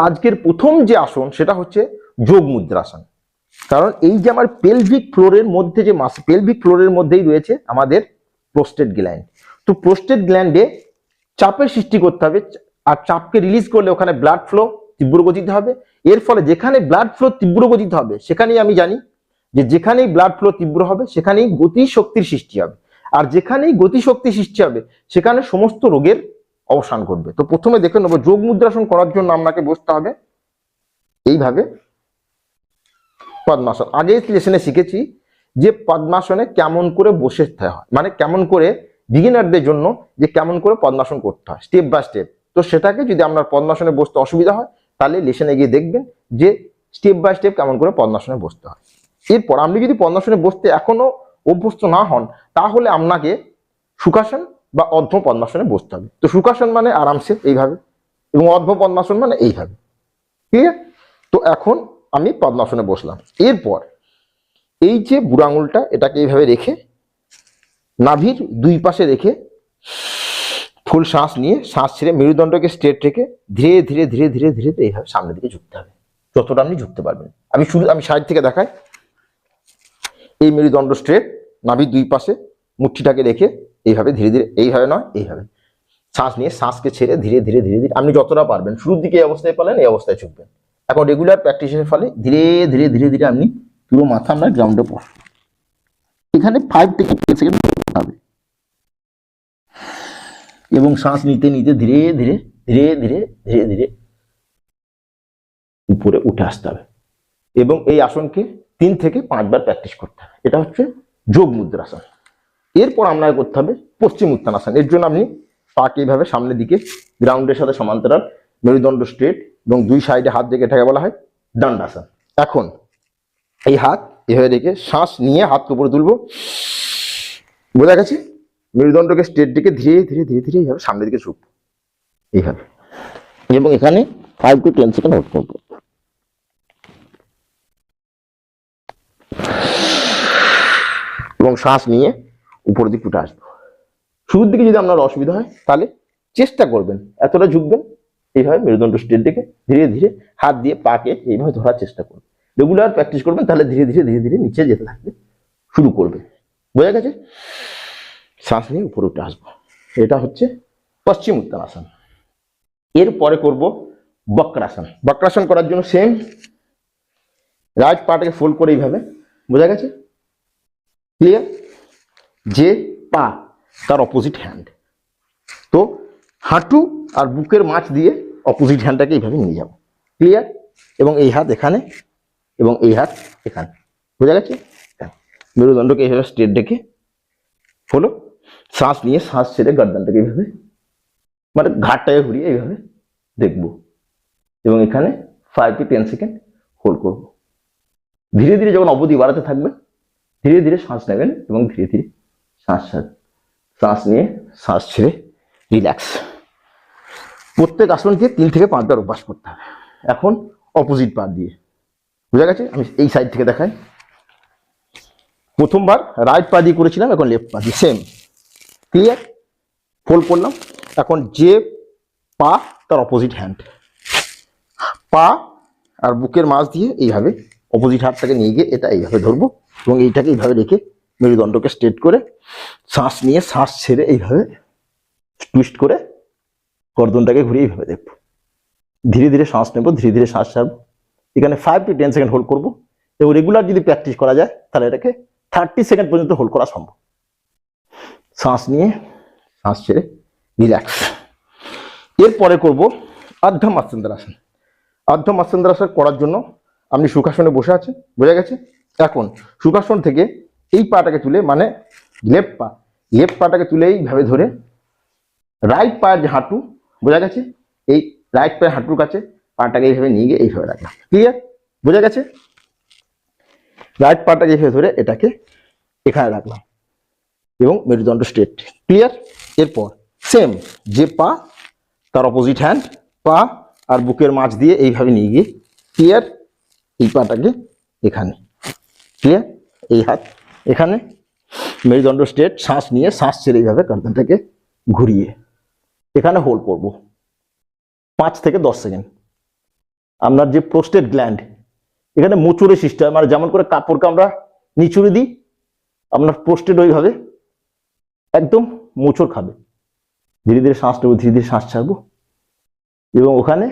আজকের প্রথম যে আসন সেটা হচ্ছে যোগ মুদ্রাসন। কারণ এই যে আমার পেলভিক ফ্লোরের মধ্যে যে পেলভিক ফ্লোরের মধ্যেই রয়েছে আমাদের প্রোস্টেট গ্ল্যান্ড। তো প্রোস্টেট গ্ল্যান্ডে চাপের সৃষ্টি করতে হবে, আর চাপকে রিলিজ করলে ওখানে ব্লাড ফ্লো তীব্র গতিতে হবে। এর ফলে যেখানে ব্লাড ফ্লো তীব্র গতিতে হবে সেখানেই আমি জানি যে যেখানেই ব্লাড ফ্লো তীব্র হবে সেখানেই গতি শক্তির সৃষ্টি হবে, আর যেখানেই গতি শক্তি সৃষ্টি হবে সেখানে সমস্ত রোগের অবসান ঘটবে। তো প্রথমে দেখে নেবো যোগ মুদ্রাসন করার জন্য আপনাকে বসতে হবে এইভাবে পদ্মাসন। আগেই লেসনে শিখেছি যে পদ্মাসনে কেমন করে বসে থাকতে হয়, মানে কেমন করে বিগিনারদের জন্য যে কেমন করে পদ্মাসন করতে হয় স্টেপ বাই স্টেপ। তো সেটাকে যদি আপনার পদ্মাসনে বসতে অসুবিধা হয় তাহলে লেসনে গিয়ে দেখবেন যে স্টেপ বাই স্টেপ কেমন করে পদ্মাসনে বসতে হয়। এরপর আপনি যদি পদ্মাসনে বসতে এখনো অভ্যস্ত না হন তাহলে আপনাকে সুখাসন বা অর্ধ পদ্মাসনে বসতে হবে। তো সুখাসন মানে আরামসে এইভাবে, এবং অর্ধ পদ্মাসন মানে এইভাবে, ঠিক আছে? তো এখন আমি পদ্মাসনে বসলাম। এরপর এই যে বুড়ো আঙুলটা এটাকে এইভাবে রেখে নাভির দুই পাশে রেখে ফুল শ্বাস নিয়ে শ্বাস ছেড়ে মেরুদণ্ডকে স্ট্রেট রেখে ধীরে ধীরে ধীরে ধীরে ধীরে এইভাবে সামনের দিকে ঝুঁকতে হবে, যতটা আপনি ঝুঁকতে পারবেন। আমি সাইড থেকে দেখাই। এই মেরুদণ্ড স্ট্রেট, নাভির দুই পাশে মুঠিটাকে রেখে এইভাবে ধীরে ধীরে, এইভাবে নয় এইভাবে শ্বাস নিয়ে শ্বাসকে ছেড়ে ধীরে ধীরে ধীরে ধীরে আপনি যতটা পারবেন শুরুর দিকে এই অবস্থায় পারলেন এই অবস্থায় ঝুঁকবেন। এখন রেগুলার প্র্যাকটিসের ফলে ধীরে ধীরে ধীরে ধীরে আপনি পুরো মাথা আমরা গ্রাউন্ডে পড়, এখানে 5 থেকে 10 সেকেন্ড হবে, এবং শ্বাস নিতে নিতে ধীরে ধীরে ধীরে ধীরে ধীরে ধীরে উপরে উঠে আসতে হবে। এবং এই আসনকে 3 থেকে 5 বার প্র্যাকটিস করতে হবে। এটা হচ্ছে যোগ মুদ্রাসন। এরপর আপনাকে করতে হবে পশ্চিম উত্তানাসন। এর জন্য আপনি পাকে এইভাবে সামনের দিকে গ্রাউন্ডের সাথে সমান্তরাল, মেরুদণ্ড স্ট্রেট, এবং দুই সাইডে হাত রেখে এটাকে বলা হয় দণ্ডাসন। এখন এই হাত এভাবে রেখে শ্বাস নিয়ে হাতকে উপরে তুলবো, বোঝা গেছে? মেরুদণ্ডকে স্ট্রেট দিকে ধীরে ধীরে ধীরে ধীরে এইভাবে সামনের দিকে ঝুঁকবো এইভাবে, এবং এখানে 5 to 10 সেকেন্ড হোল্ড করবো। এবং শ্বাস নিয়ে উপরের দিকে উঠে আসবো। শুরুর দিকে যদি আপনার অসুবিধা হয় তাহলে চেষ্টা করবেন এতটা ঝুঁকবেন, এইভাবে মেরুদণ্ড স্ট্রেট দিকে ধীরে ধীরে হাত দিয়ে পাকে এইভাবে ধরার চেষ্টা করবেন। রেগুলার প্র্যাকটিস করবেন তাহলে ধীরে ধীরে ধীরে ধীরে নিচে যেতে থাকবে, শুরু করবে। বোঝা গেছে? শ্বাস নিয়ে উপরে উঠে আসবো। এটা হচ্ছে পশ্চিম উত্তানাসন। এরপরে করব বক্রাসন। বক্রাসন করার জন্য সেম রাইট পাটাকে ফোল্ড করে এইভাবে, বোঝা গেছে? ক্লিয়ার? যে পা তার অপোজিট হ্যান্ড, তো হাঁটু আর বুকের মাছ দিয়ে অপোজিট হ্যান্ডটাকে এইভাবে নিয়ে যাব। ক্লিয়ার? এবং এই হাত এখানে এবং এই হাত এখানে, বোঝা গেছে? মেরুদণ্ডকে এইভাবে স্ট্রেট রেখে হলো, শ্বাস নিয়ে শ্বাস ছেড়ে গর্দানটাকে এইভাবে মানে ঘাটটাকে ঘুরিয়ে এইভাবে দেখবো, এবং এখানে 5 to 10 সেকেন্ড হোল্ড করব। ধীরে ধীরে যখন অবধি বাড়াতে থাকবেন ধীরে ধীরে শ্বাস নেবেন এবং ধীরে ধীরে শ্বাস নিয়ে শ্বাস ছেড়ে রিল্যাক্স। প্রত্যেক আসনকে 3 থেকে 5 বার অভ্যাস করতে হবে। এখন অপোজিট পা দিয়ে, বোঝা গেছে? আমি এই সাইড থেকে দেখাই। প্রথমবার রাইট পা দিয়ে করেছিলাম, এখন লেফট পা দিয়ে সেম। ক্লিয়ার? ফোল্ড করলাম। এখন যে পা তার অপোজিট হ্যান্ড, পা আর বুকের মাঝ দিয়ে এইভাবে অপোজিট হাতটাকে নিয়ে গিয়ে এটা এইভাবে ধরবো, এবং এইটাকে এইভাবে রেখে মেরুদণ্ডকে স্ট্রেট করে শ্বাস নিয়ে শ্বাস ছেড়ে এইভাবে টুইস্ট করে গর্দনটাকে ঘুরিয়ে এইভাবে দেখবো। ধীরে ধীরে শ্বাস নেবো, ধীরে ধীরে শ্বাস ছাড়বো। এখানে 5 to 10 সেকেন্ড হোল্ড করবো, এবং রেগুলার যদি প্র্যাকটিস করা যায় তাহলে এটাকে 30 সেকেন্ড পর্যন্ত হোল্ড করা সম্ভব। শ্বাস নিয়ে শ্বাস ছেড়ে রিল্যাক্স। এরপরে করবো অর্ধ মৎস্যেন্দ্রাসন। অর্ধ মৎস্যেন্দ্রাসন করার জন্য আপনি সুখাসনে বসে আছেন, বোঝা গেছে? এখন সুখাসন থেকে এই পাটাকে তুলে, মানে লেফট পাটাকে তুলে এইভাবে ধরে রাইট পায়ের যে হাঁটু, বোঝা গেছে? এই রাইট পায়ের হাঁটুর কাছে পাটাকে এইভাবে নিয়ে গিয়ে এইভাবে রাখলাম। ক্লিয়ার? বোঝা গেছে? রাইট পাটাকে এইভাবে ধরে এটাকে এখানে রাখলাম, এবং মেরুদণ্ড স্ট্রেট। ক্লিয়ার? এরপর সেম যে পা তার অপোজিট হ্যান্ড, পা আর বুকের মাঝ দিয়ে এইভাবে নিয়ে গিয়ে, ক্লিয়ার? এই পাটাকে এখানে, ক্লিয়ার? এই হাত এখানে, মেরুদণ্ড স্ট্রেট, শ্বাস নিয়ে শ্বাস ছেড়ে এইভাবে গর্দনটাকে ঘুরিয়ে এখানে হোল্ড করব 5 থেকে 10 সেকেন্ড। আপনার যে প্রোস্টেট গ্ল্যান্ড, এখানে মোচড়ে সিস্টেম, মানে যেমন করে কাপড়কে আমরা নিচুড়ে দিই, আপনার প্রোস্টেট ওইভাবে একদম মোচড় খাবে। ধীরে ধীরে শ্বাস নেবো, ধীরে ধীরে শ্বাস ছাড়বো, এবং ওখানে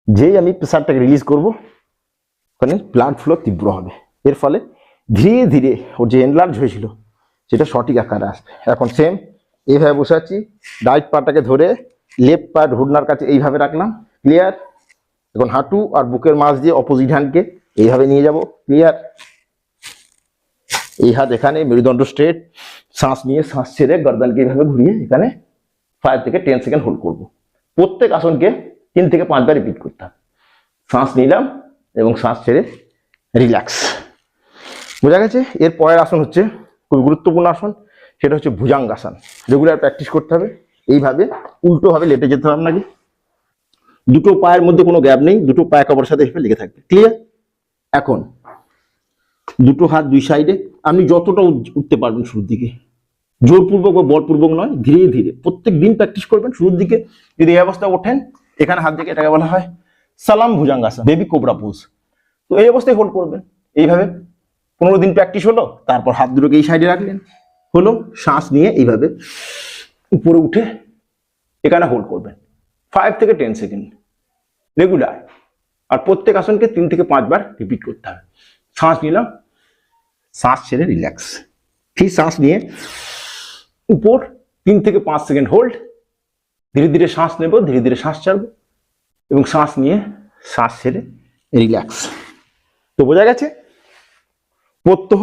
যেই আমি প্রেসারটাকে রিলিজ করব, ওখানে ব্লাড ফ্লো তীব্র হবে। এর ফলে ধীরে ধীরে ওর যে এনলার্জ হয়েছিল সেটা সঠিক আকারে আসবে। এখন সেম এইভাবে বসে আছি, রাইট পাটাকে ধরে লেফট পা ঢুডনার কাছে এইভাবে রাখলাম, ক্লিয়ার। এখন হাঁটু আর বুকের মাঝ দিয়ে অপোজিট হ্যান্ডকে এইভাবে নিয়ে যাব, ক্লিয়ার। এই হাত এখানে, মেরুদণ্ড স্ট্রেট, শ্বাস নিয়ে শ্বাস ছেড়ে গর্দানকে এইভাবে ঘুরিয়ে এখানে 5 থেকে 10 সেকেন্ড হোল্ড করব। প্রত্যেক আসনকে 3 থেকে 5 বার রিপিট করতে হবে। শ্বাস নিলাম এবং শ্বাস ছেড়ে রিল্যাক্স। বোঝা গেছে? এর পরের আসন হচ্ছে খুব গুরুত্বপূর্ণ আসন, সেটা হচ্ছে ভুজাঙ্গাসন। রেগুলার প্র্যাকটিস করতে হবে। এইভাবে উল্টোভাবে লেটে যেতে হবে আপনাকে, দুটো পায়ের মধ্যে কোনো গ্যাপ নেই, দুটো পায়ে কাপড়ের সাথে এভাবে লেগে থাকবে, ক্লিয়ার। এখন দুটো হাত দুই সাইডে, আপনি যতটা উঠতে পারবেন শুরুর দিকে, জোরপূর্বক বা বলপূর্বক নয়, ধীরে ধীরে প্রত্যেক দিন প্র্যাকটিস করবেন। শুরুর দিকে যদি এই অবস্থায় ওঠেন, এখানে হাত দিকে, এটাকে বলা হয় সালাম ভুজাঙ্গাসন, বেবি কোবরা পোজ। তো এই অবস্থায় হোল্ড করবেন এইভাবে। 15 দিন প্র্যাকটিস হলো, তারপর হাত দুটোকে এই সাইডে রাখলেন, হলো। শ্বাস নিয়ে এইভাবে উপরে উঠে এখানে হোল্ড করবেন 5 থেকে 10 সেকেন্ড রেগুলার। আর প্রত্যেক আসনকে 3 থেকে 5 বার রিপিট করতে হবে। শ্বাস নিলাম, শ্বাস ছেড়ে রিল্যাক্স, ফির শ্বাস নিয়ে উপর 3 থেকে 5 সেকেন্ড হোল্ড, ধীরে ধীরে শ্বাস নেব, ধীরে ধীরে শ্বাস ছাড়বো, এবং শ্বাস নিয়ে শ্বাস ছেড়ে রিল্যাক্স। তো বোঝা গেছে? প্রত্যহ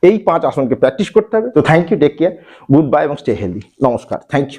এই 5 আসনকে প্র্যাকটিস করতে হবে। তো thank you, take care, good bye এবং স্টে হেলদি। নমস্কার, থ্যাংক ইউ।